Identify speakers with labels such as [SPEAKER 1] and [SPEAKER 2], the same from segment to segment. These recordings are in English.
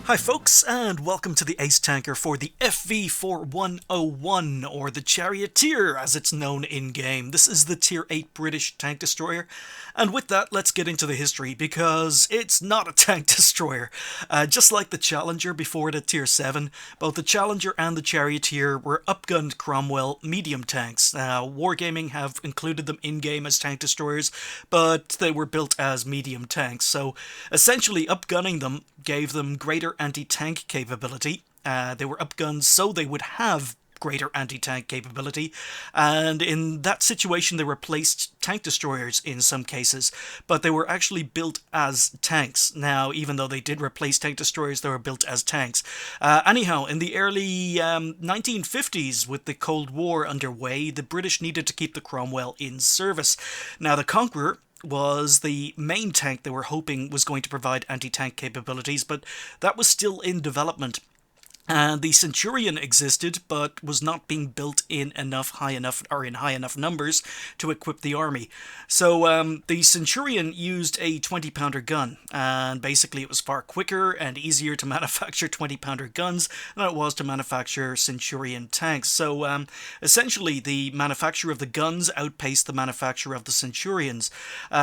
[SPEAKER 1] Hi folks, and welcome to the Ace Tanker for the FV4101, or the Charioteer as it's known in-game. This is the Tier 8 British tank destroyer, and with that, let's get into the history, because it's not a tank destroyer. Just like the Challenger before it at Tier 7, both the Challenger and the Charioteer were upgunned Cromwell medium tanks. Wargaming have included them in-game as tank destroyers, but they were built as medium tanks, so essentially upgunning them gave them greater anti-tank capability. They were upgunned so they would have greater anti-tank capability, and in that situation they replaced tank destroyers in some cases, but they were actually built as tanks. Now, even though they did replace tank destroyers, they were built as tanks. Anyhow, in the early 1950s, with the Cold War underway, the British needed to keep the Cromwell in service. Now, the Conqueror was the main tank they were hoping was going to provide anti-tank capabilities, but that was still in development. The Centurion existed, but was not being built in high enough numbers to equip the army. So the Centurion used a 20-pounder gun, and basically it was far quicker and easier to manufacture 20-pounder guns than it was to manufacture Centurion tanks. So essentially the manufacture of the guns outpaced the manufacture of the Centurions.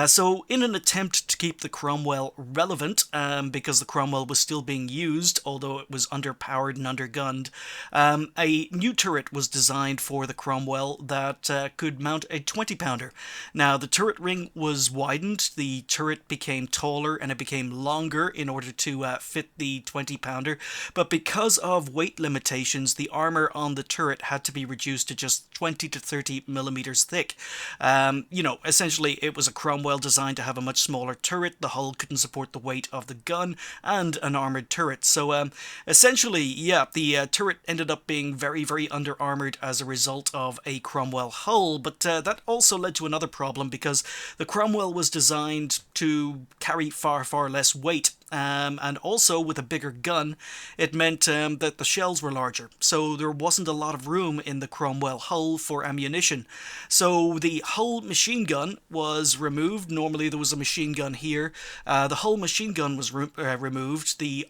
[SPEAKER 1] So in an attempt to keep the Cromwell relevant, because the Cromwell was still being used, although it was underpowered and undergunned, a new turret was designed for the Cromwell that could mount a 20-pounder. Now, the turret ring was widened, the turret became taller, and it became longer in order to fit the 20-pounder, but because of weight limitations, the armor on the turret had to be reduced to just 20 to 30 millimeters thick. Essentially, it was a Cromwell designed to have a much smaller turret. The hull couldn't support the weight of the gun and an armored turret. So, essentially, the turret ended up being very, very under-armored as a result of a Cromwell hull, but that also led to another problem, because the Cromwell was designed to carry far, far less weight. And also, with a bigger gun, it meant that the shells were larger, so there wasn't a lot of room in the Cromwell hull for ammunition. So the hull machine gun was removed. Normally there was a machine gun here. The hull machine gun was removed. The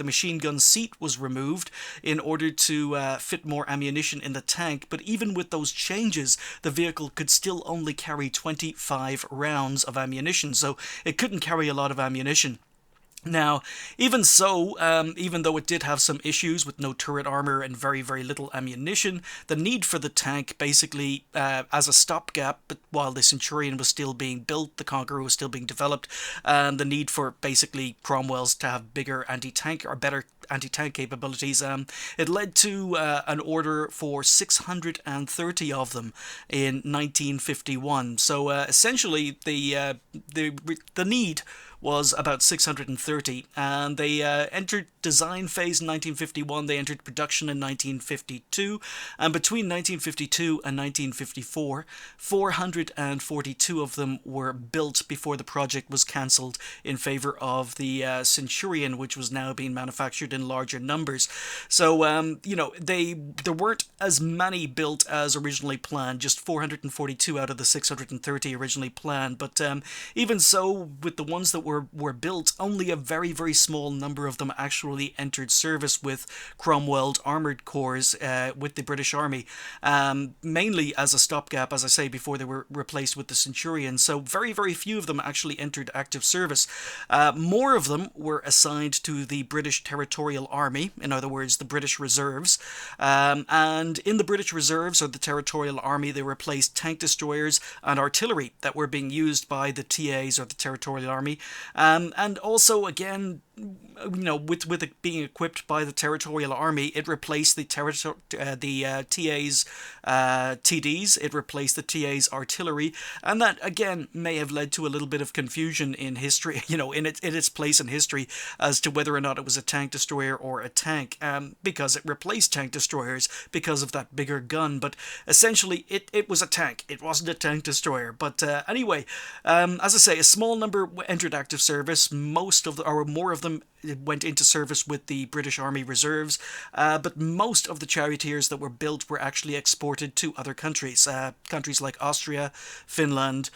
[SPEAKER 1] machine gun seat was removed in order to fit more ammunition in the tank, but even with those changes, the vehicle could still only carry 25 rounds of ammunition, so it couldn't carry a lot of ammunition. Now, even so, even though it did have some issues with no turret armor and very, very little ammunition, the need for the tank basically, as a stopgap, but while the Centurion was still being built, the Conqueror was still being developed, and the need for basically Cromwells to have bigger anti-tank or better anti-tank capabilities, it led to an order for 630 of them in 1951. So essentially, the need was about 630, and they entered design phase in 1951, they entered production in 1952, and between 1952 and 1954, 442 of them were built before the project was cancelled in favour of the Centurion, which was now being manufactured in larger numbers. So, there weren't as many built as originally planned, just 442 out of the 630 originally planned, but even so, with the ones that were built, only a very, very small number of them actually entered service with Cromwell's armoured cores with the British Army, mainly as a stopgap, as I say, before they were replaced with the Centurion. So very, very few of them actually entered active service. More of them were assigned to the British Territorial Army, in other words, the British Reserves, and in the British Reserves, or the Territorial Army, they replaced tank destroyers and artillery that were being used by the TAs, or the Territorial Army. And also, again, with it being equipped by the Territorial Army, it replaced the TA's TDs, it replaced the TA's artillery, and that, again, may have led to a little bit of confusion in history, in its place in history, as to whether or not it was a tank destroyer or a tank, because it replaced tank destroyers because of that bigger gun, but essentially it was a tank. It wasn't a tank destroyer, but anyway, as I say, a small number entered active service. More of them went into service with the British Army Reserves, but most of the charioteers that were built were actually exported to other countries, countries like Austria, Finland,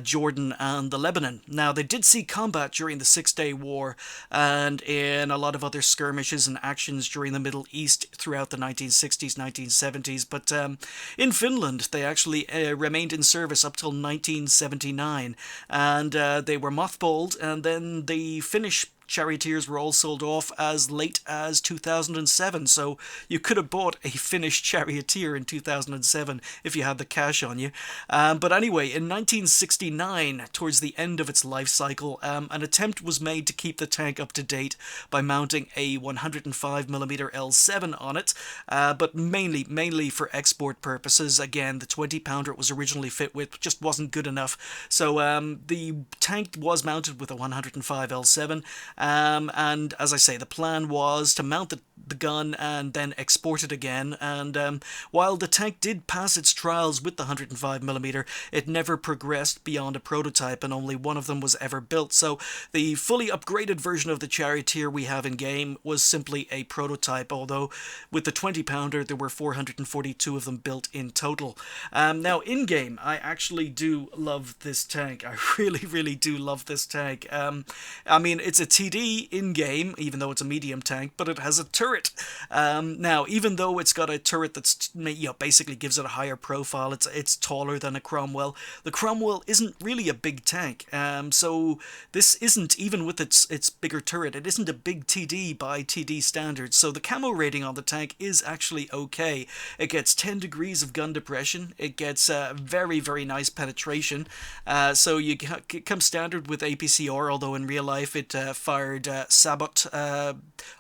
[SPEAKER 1] Jordan, and the Lebanon. Now, they did see combat during the Six-Day War and in a lot of other skirmishes and actions during the Middle East throughout the 1960s, 1970s, but in Finland, they actually remained in service up till 1979, and they were mothballed, and then the Finnish charioteers were all sold off as late as 2007, so you could have bought a Finnish charioteer in 2007 if you had the cash on you. But anyway, in 1969, towards the end of its life cycle, an attempt was made to keep the tank up to date by mounting a 105mm L7 on it, but mainly for export purposes. Again, the 20-pounder it was originally fit with just wasn't good enough, so the tank was mounted with a 105 L7. And as I say, the plan was to mount the gun and then export it again. And while the tank did pass its trials with the 105mm, it never progressed beyond a prototype, and only one of them was ever built. So the fully upgraded version of the Charioteer we have in game was simply a prototype, although with the 20-pounder there were 442 of them built in total. Now in game, I actually do love this tank. I really do love this tank. I mean, it's a TD in-game, even though it's a medium tank, but it has a turret. Now, even though it's got a turret that's, basically gives it a higher profile, it's taller than a Cromwell, the Cromwell isn't really a big tank, so this isn't, even with its bigger turret, it isn't a big TD by TD standards, so the camo rating on the tank is actually okay. It gets 10 degrees of gun depression, it gets very nice penetration, so it comes standard with APCR, although in real life it fired Sabot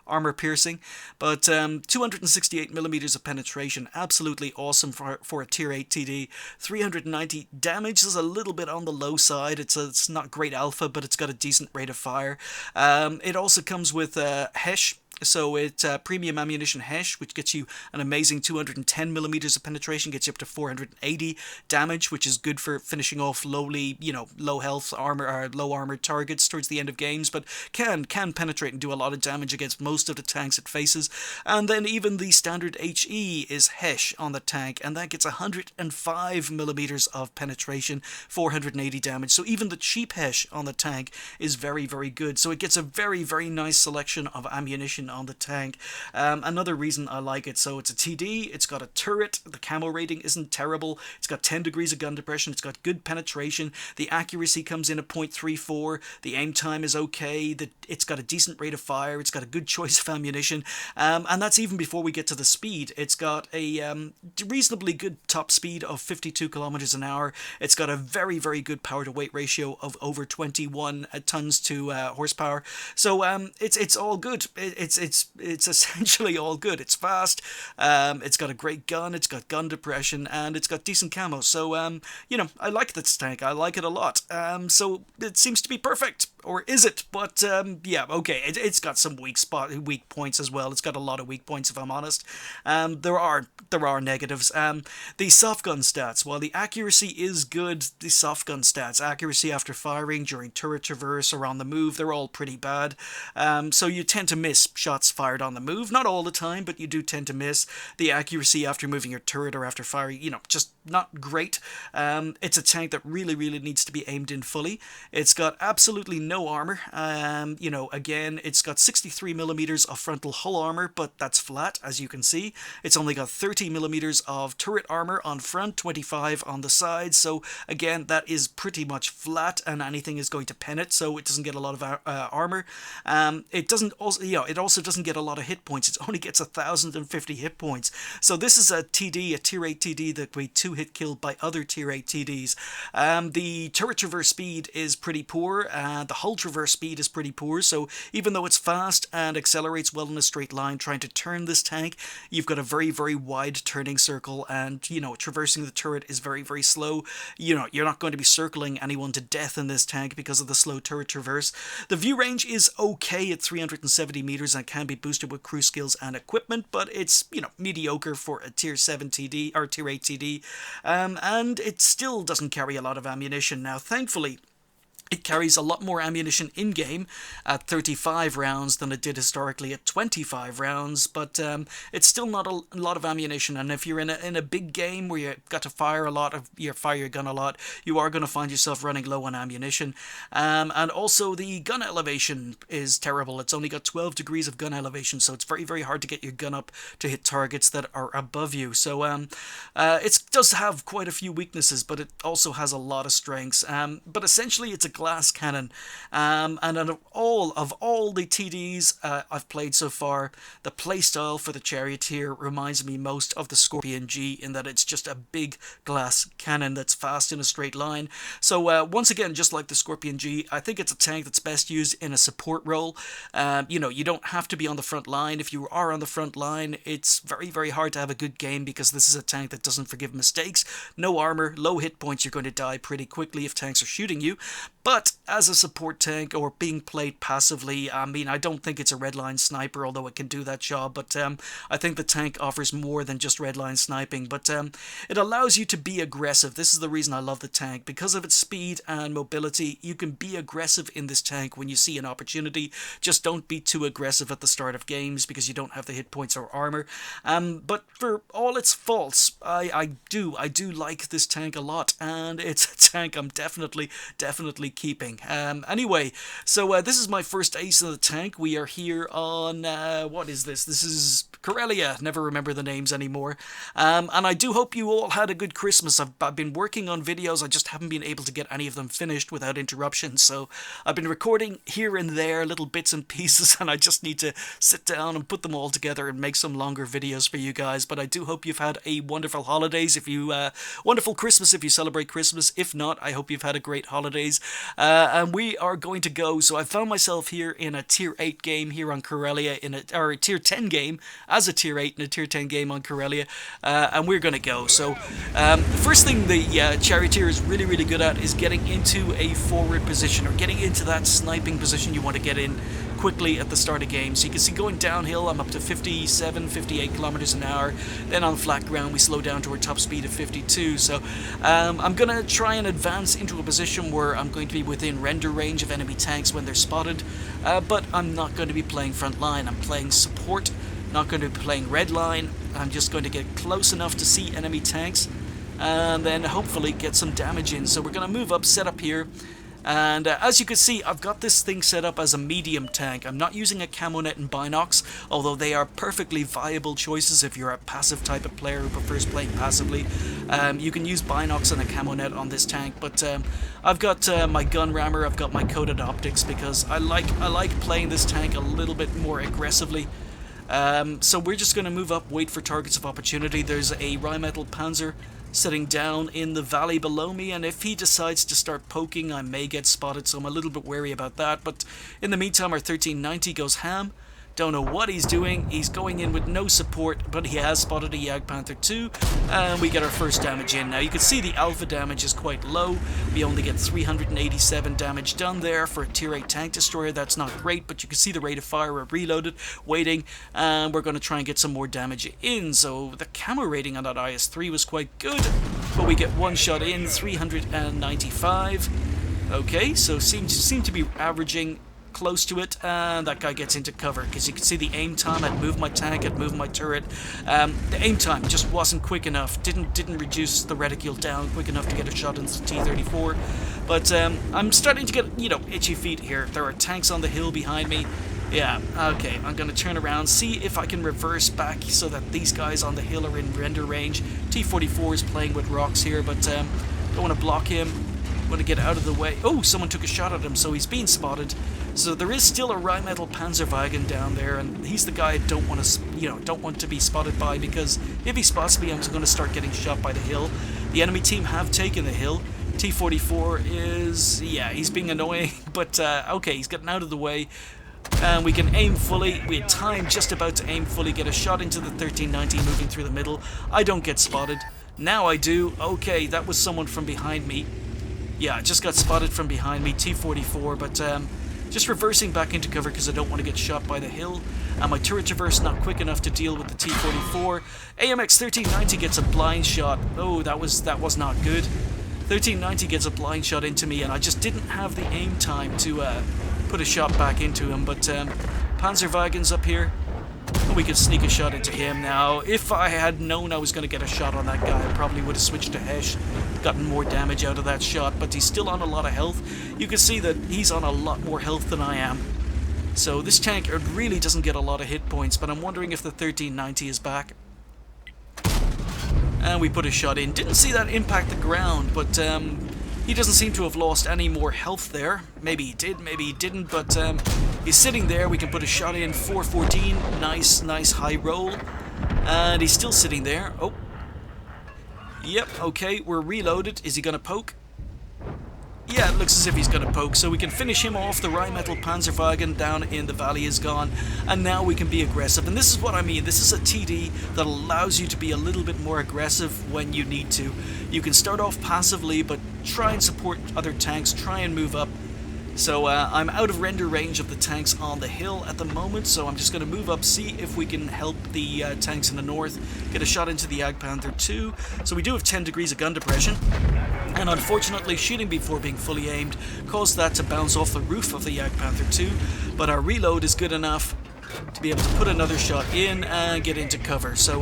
[SPEAKER 1] armor piercing, but 268mm of penetration, absolutely awesome for a tier 8 TD. 390 damage is a little bit on the low side. It's not great alpha, but it's got a decent rate of fire. It also comes with HESH. So it's premium ammunition HESH, which gets you an amazing 210mm of penetration, gets you up to 480 damage, which is good for finishing off low health armor or low armored targets towards the end of games, but can penetrate and do a lot of damage against most of the tanks it faces. And then even the standard HE is HESH on the tank, and that gets 105mm of penetration, 480 damage. So even the cheap HESH on the tank is very good. So it gets a very nice selection of ammunition on the tank. Another reason I like it, so it's a TD, it's got a turret, the camo rating isn't terrible, it's got 10 degrees of gun depression, it's got good penetration, the accuracy comes in at 0.34, the aim time is okay, it's got a decent rate of fire, it's got a good choice of ammunition, and that's even before we get to the speed. It's got a reasonably good top speed of 52 kilometers an hour, it's got a very good power to weight ratio of over 21 tons to horsepower, so it's all good. It's essentially all good. It's fast, it's got a great gun, it's got gun depression, and it's got decent camo. So, I like this tank. I like it a lot. So it seems to be perfect. Or is it? But, yeah, okay. It's got some weak points as well. It's got a lot of weak points, if I'm honest. There are negatives. The soft gun stats. While the accuracy is good, the soft gun stats, accuracy after firing, during turret traverse, or on the move, they're all pretty bad. So you tend to miss shots fired on the move. Not all the time, but you do tend to miss. The accuracy after moving your turret or after firing, just not great. It's a tank that really needs to be aimed in fully. It's got absolutely no armor. Again, it's got 63mm of frontal hull armor, but that's flat, as you can see. It's only got 30mm of turret armor on front, 25 on the sides, so again, that is pretty much flat, and anything is going to pen it, so it doesn't get a lot of armor. It also doesn't get a lot of hit points. It only gets 1,050 hit points. So this is a TD, a tier 8 TD that we 2-hit killed by other tier 8 TDs. The turret traverse speed is pretty poor, the hull traverse speed is pretty poor, so even though it's fast and accelerates well in a straight line, trying to turn this tank, you've got a very wide turning circle, and, traversing the turret is very slow. You're not going to be circling anyone to death in this tank because of the slow turret traverse. The view range is okay at 370 meters and can be boosted with crew skills and equipment, but it's, mediocre for a tier 7 TD, or tier 8 TD, and it still doesn't carry a lot of ammunition. Now, thankfully, It carries a lot more ammunition in-game at 35 rounds than it did historically at 25 rounds, but it's still not a lot of ammunition, and if you're in a big game where you've got to fire your gun a lot, you are going to find yourself running low on ammunition. And also the gun elevation is terrible. It's only got 12 degrees of gun elevation, so it's very, very hard to get your gun up to hit targets that are above you. So it does have quite a few weaknesses, but it also has a lot of strengths. But essentially it's a glass cannon, and of all the TDs I've played so far, the playstyle for the Charioteer reminds me most of the Scorpion G, in that it's just a big glass cannon that's fast in a straight line. So once again, just like the Scorpion G, I think it's a tank that's best used in a support role. You know, you don't have to be on the front line. If you are on the front line, it's very, very hard to have a good game, because this is a tank that doesn't forgive mistakes. No armor, low hit points, you're going to die pretty quickly if tanks are shooting you. But as a support tank, or being played passively, I mean, I don't think it's a redline sniper, although it can do that job, but I think the tank offers more than just redline sniping. But it allows you to be aggressive. This is the reason I love the tank. Because of its speed and mobility, you can be aggressive in this tank when you see an opportunity. Just don't be too aggressive at the start of games, because you don't have the hit points or armor. But for all its faults, I do like this tank a lot, and it's a tank I'm definitely keeping. Anyway, so this is my first ace in the tank. We are here on, what is this? This is Corellia. Never remember the names anymore. And I do hope you all had a good Christmas. I've been working on videos. I just haven't been able to get any of them finished without interruption. So I've been recording here and there, little bits and pieces, and I just need to sit down and put them all together and make some longer videos for you guys. But I do hope you've had a wonderful holidays. Wonderful Christmas if you celebrate Christmas. If not, I hope you've had a great holidays. And we are going to go. So I found myself here in a tier 8 game here on Corellia, or a tier 10 game as a tier 8 and a tier 10 game on Corellia, and we're going to go. So the first thing the Charioteer is really, really good at is getting into a forward position, or getting into that sniping position you want to get in quickly at the start of games. So you can see going downhill, I'm up to 57, 58 kilometers an hour. Then on flat ground, we slow down to our top speed of 52. So I'm going to try and advance into a position where I'm going to be within render range of enemy tanks when they're spotted. But I'm not going to be playing front line. I'm playing support, not going to be playing red line. I'm just going to get close enough to see enemy tanks, and then hopefully get some damage in. So we're going to move up, set up here. And as you can see, I've got this thing set up as a medium tank. I'm not using a camo net and binocs, although they are perfectly viable choices if you're a passive type of player who prefers playing passively. You can use binocs and a camo net on this tank, but I've got my gun rammer, I've got my coated optics, because I like playing this tank a little bit more aggressively. So we're just going to move up, wait for targets of opportunity. There's a Rheinmetall Panzer sitting down in the valley below me, and if he decides to start poking, I may get spotted, so I'm a little bit wary about that. But in the meantime, our 1390 goes ham. Don't know what he's doing. He's going in with no support, but he has spotted a Jagdpanther 2, and we get our first damage in. Now you can see the alpha damage is quite low. We only get 387 damage done there for a tier 8 tank destroyer. That's not great, but you can see the rate of fire. We're reloaded, waiting, and we're going to try and get some more damage in. So the camo rating on that IS-3 was quite good, but we get one shot in, 395. Okay, so seem to be averaging close to it, and that guy gets into cover, because you can see the aim time. I'd moved my tank, I'd moved my turret. The aim time just wasn't quick enough, didn't reduce the reticule down quick enough to get a shot into the T-34. But I'm starting to get, itchy feet here. There are tanks on the hill behind me. Yeah, okay, I'm going to turn around, see if I can reverse back so that these guys on the hill are in render range. T-44 is playing with rocks here, but don't want to block him. Want to get out of the way. Oh, someone took a shot at him, so he's being spotted. So there is still a Rheinmetall Panzerwagen down there, and he's the guy I don't want to be spotted by, because if he spots me, I'm just going to start getting shot by the hill. The enemy team have taken the hill. T-44 is, he's being annoying, but okay, he's getting out of the way. And we can aim fully. We had time just about to aim fully, get a shot into the 1390 moving through the middle. I don't get spotted. Now I do. Okay, that was someone from behind me. Yeah, I just got spotted from behind me, T-44, but just reversing back into cover because I don't want to get shot by the hill. And my turret traverse not quick enough to deal with the T-44. AMX 1390 gets a blind shot. Oh, that was not good. 1390 gets a blind shot into me, and I just didn't have the aim time to put a shot back into him. But Panzerwagen's up here, and we could sneak a shot into him. Now, if I had known I was going to get a shot on that guy, I probably would have switched to Hesh, gotten more damage out of that shot, but he's still on a lot of health. You can see that he's on a lot more health than I am. So this tank really doesn't get a lot of hit points, but I'm wondering if the 1390 is back. And we put a shot in. Didn't see that impact the ground, but he doesn't seem to have lost any more health there. Maybe he did, maybe he didn't, but he's sitting there. We can put a shot in. 414. Nice high roll. And he's still sitting there. Oh. Yep, okay, we're reloaded. Is he going to poke? Yeah, it looks as if he's going to poke, so we can finish him off. The Rheinmetall Panzerwagen down in the valley is gone, and now we can be aggressive. And this is what I mean. This is a TD that allows you to be a little bit more aggressive when you need to. You can start off passively, but try and support other tanks, try and move up. So I'm out of render range of the tanks on the hill at the moment, so I'm just going to move up, see if we can help the tanks in the north, get a shot into the Jagdpanther 2. So we do have 10 degrees of gun depression, and unfortunately shooting before being fully aimed caused that to bounce off the roof of the Jagdpanther 2, but our reload is good enough to be able to put another shot in and get into cover. So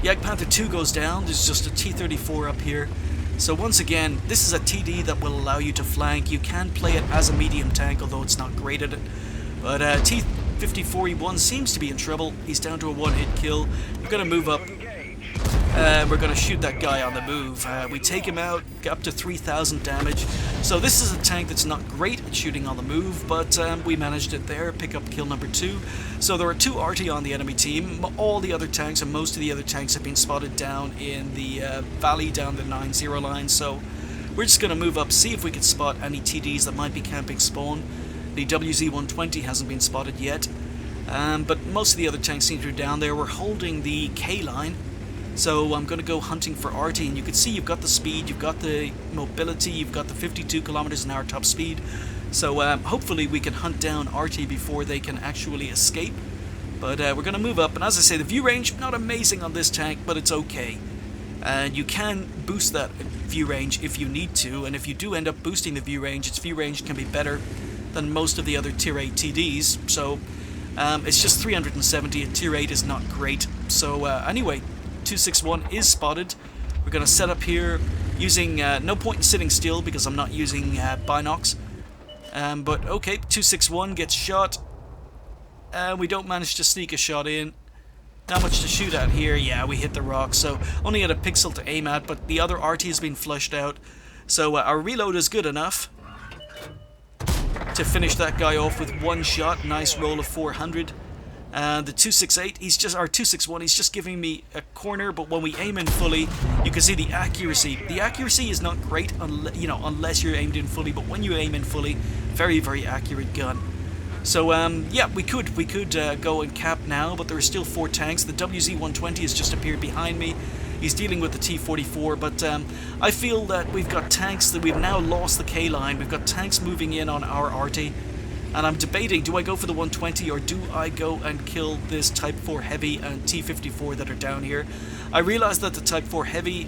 [SPEAKER 1] Jagdpanther 2 goes down. There's just a T-34 up here. So once again, this is a TD that will allow you to flank. You can play it as a medium tank, although it's not great at it. But T-54E1 seems to be in trouble. He's down to a one-hit kill. We're going to move up. We're going to shoot that guy on the move. We take him out, get up to 3,000 damage. So this is a tank that's not great at shooting on the move, but we managed it there, pick up kill number 2. So there are 2 arty on the enemy team. All the other tanks and most of the other tanks have been spotted down in the valley, down the 9-0 line. So we're just going to move up, see if we can spot any TDs that might be camping spawn. The WZ-120 hasn't been spotted yet, but most of the other tanks seem to be down there. We're holding the K line. So I'm going to go hunting for RT, and you can see you've got the speed, you've got the mobility, you've got the 52 kilometers an hour top speed. So hopefully we can hunt down RT before they can actually escape. But we're going to move up, and as I say, the view range, not amazing on this tank, but it's okay. And you can boost that view range if you need to, and if you do end up boosting the view range, its view range can be better than most of the other Tier 8 TDs. So it's just 370, and Tier 8 is not great. So anyway, 261 is spotted. We're going to set up here using no point in sitting still because I'm not using binocs. But okay, 261 gets shot. We don't manage to sneak a shot in. Not much to shoot at here. Yeah, we hit the rock, so only had a pixel to aim at, but the other RT has been flushed out. So our reload is good enough to finish that guy off with one shot. Nice roll of 400. The 268, our 261, he's just giving me a corner, but when we aim in fully, you can see the accuracy. The accuracy is not great, unless you're aimed in fully, but when you aim in fully, very, very accurate gun. So, yeah, we could go and cap now, but there are still 4 tanks. The WZ-120 has just appeared behind me. He's dealing with the T-44, but I feel that we've got tanks that we've now lost the K-line. We've got tanks moving in on our RT. And I'm debating, do I go for the 120 or do I go and kill this Type 4 Heavy and T-54 that are down here? I realize that the Type 4 Heavy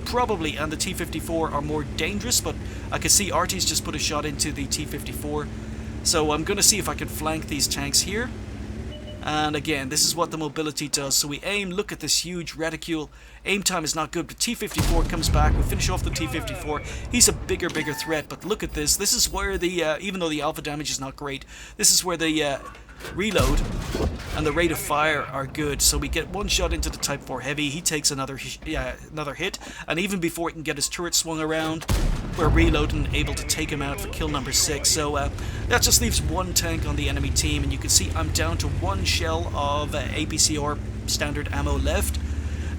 [SPEAKER 1] probably and the T-54 are more dangerous, but I can see RT's just put a shot into the T-54. So I'm going to see if I can flank these tanks here. And again, this is what the mobility does. So we aim, look at this huge reticule. Aim time is not good, but T-54 comes back. We finish off the T-54. He's a bigger threat, but look at this. This is where the, even though the alpha damage is not great, this is where the reload and the rate of fire are good. So we get one shot into the Type 4 Heavy. He takes another hit, and even before he can get his turret swung around, we're reloading and able to take him out for kill number 6. So that just leaves one tank on the enemy team, and you can see I'm down to 1 shell of APCR standard ammo left.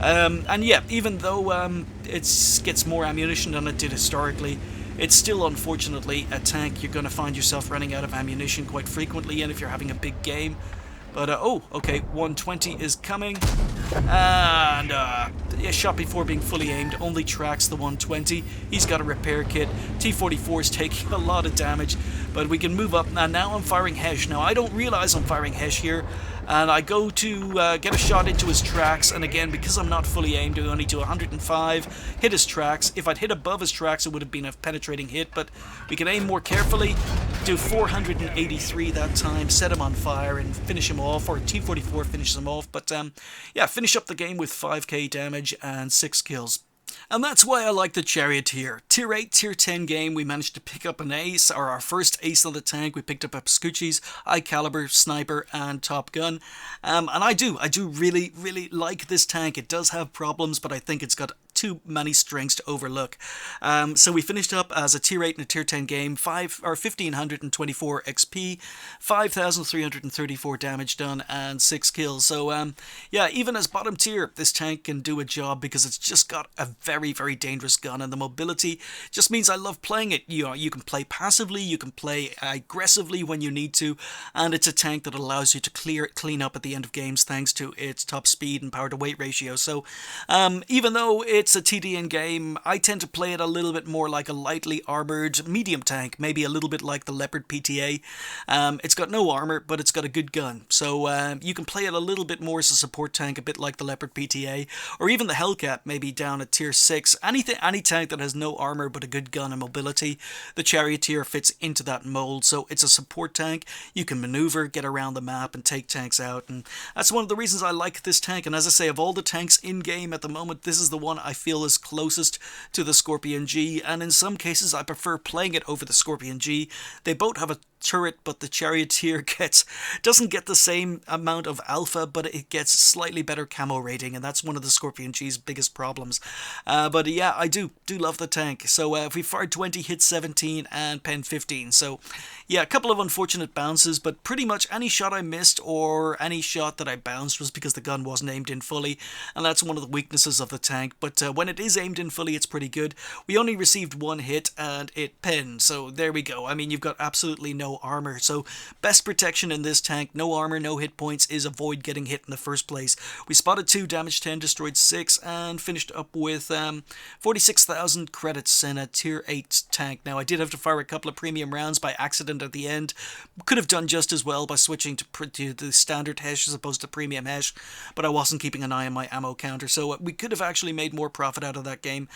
[SPEAKER 1] And yeah, even though it gets more ammunition than it did historically, it's still unfortunately a tank you're going to find yourself running out of ammunition quite frequently, and if you're having a big game. But oh, okay, 120 is coming, and yeah, shot before being fully aimed, only tracks the 120. He's got a repair kit. T-44 is taking a lot of damage, but we can move up. Now I'm firing Hesh. Now I don't realize I'm firing Hesh here. and I go to get a shot into his tracks, and again, because I'm not fully aimed, I only do 105, hit his tracks. If I'd hit above his tracks, it would have been a penetrating hit, but we can aim more carefully, do 483 that time, set him on fire, and finish him off, or T-44 finishes him off, but yeah, finish up the game with 5k damage and 6 kills. And that's why I like the Charioteer. Tier 8, Tier 10 game, we managed to pick up an ace, or our first ace on the tank. We picked up a Scucci's, High Caliber, Sniper, and Top Gun. And I do really, really like this tank. It does have problems, but I think it's got too many strengths to overlook. So we finished up as a Tier 8 and a Tier 10 game, 1,524 XP, 5,334 damage done, and 6 kills. So yeah, even as bottom tier, this tank can do a job because it's just got a very, very dangerous gun, and the mobility just means I love playing it. You can play passively, you can play aggressively when you need to, and it's a tank that allows you to clean up at the end of games thanks to its top speed and power to weight ratio. So even though it's a TDN game, I tend to play it a little bit more like a lightly armored medium tank, maybe a little bit like the Leopard PTA. It's got no armor, but it's got a good gun, so you can play it a little bit more as a support tank, a bit like the Leopard PTA, or even the Hellcat, maybe down at Tier 6. Any tank that has no armor but a good gun and mobility, the Charioteer fits into that mold. So it's a support tank. You can maneuver, get around the map, and take tanks out, and that's one of the reasons I like this tank. And as I say, of all the tanks in game at the moment, this is the one I feel is closest to the Scorpion G, and in some cases I prefer playing it over the Scorpion G. They both have a turret, but the Charioteer doesn't get the same amount of alpha, but it gets slightly better camo rating, and that's one of the Scorpion G's biggest problems. But yeah, I do love the tank. So if we fired 20, hit 17, and pen 15. So yeah, a couple of unfortunate bounces, but pretty much any shot I missed or any shot that I bounced was because the gun wasn't aimed in fully, and that's one of the weaknesses of the tank. But when it is aimed in fully, it's pretty good. We only received one hit, and it penned, so there we go. I mean, you've got absolutely no armor, so best protection in this tank, no armor, no hit points, is avoid getting hit in the first place. We spotted 2, damaged 10, destroyed 6, and finished up with 46,000 credits in a Tier 8 tank. Now, I did have to fire a couple of premium rounds by accident at the end. Could have done just as well by switching to the standard Hesh as opposed to premium Hesh, but I wasn't keeping an eye on my ammo counter, so we could have actually made more profit out of that game.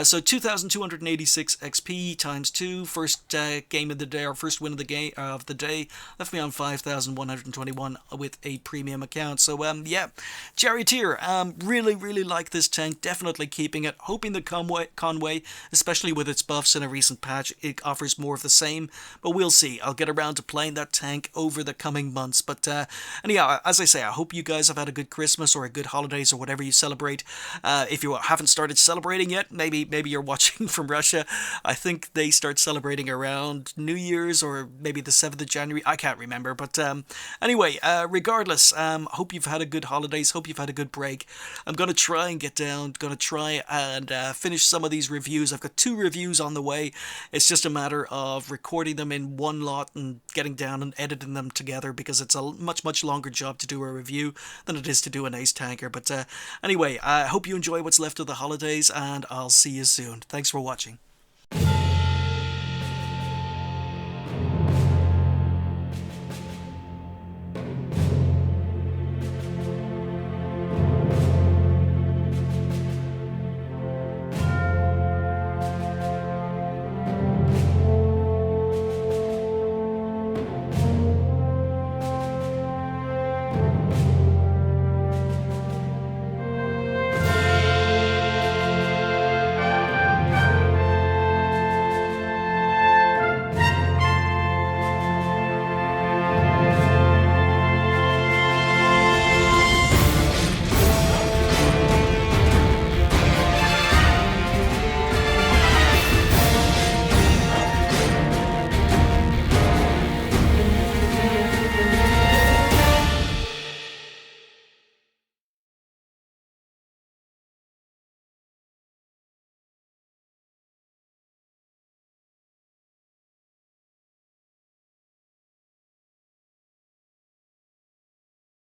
[SPEAKER 1] So 2,286 XP times 2, first game of the day, or first win of the day, left me on 5,121 with a premium account. So yeah, Charioteer, really like this tank, definitely keeping it, hoping the Conway, especially with its buffs in a recent patch, it offers more of the same, but we'll see. I'll get around to playing that tank over the coming months. But and yeah, as I say, I hope you guys have had a good Christmas or a good holidays or whatever you celebrate. If you haven't started celebrating yet, maybe you're watching from Russia. I think they start celebrating around New Year's or maybe the 7th of January. I can't remember. But anyway, regardless, hope you've had a good holidays. Hope you've had a good break. I'm going to try and get down. Going to try and finish some of these reviews. I've got 2 reviews on the way. It's just a matter of recording them in one lot and getting down and editing them together, because it's a much longer job to do a review than it is to do an Ace Tanker. But anyway, I hope you enjoy what's left of the holidays, and I'll see you soon. Thanks for watching.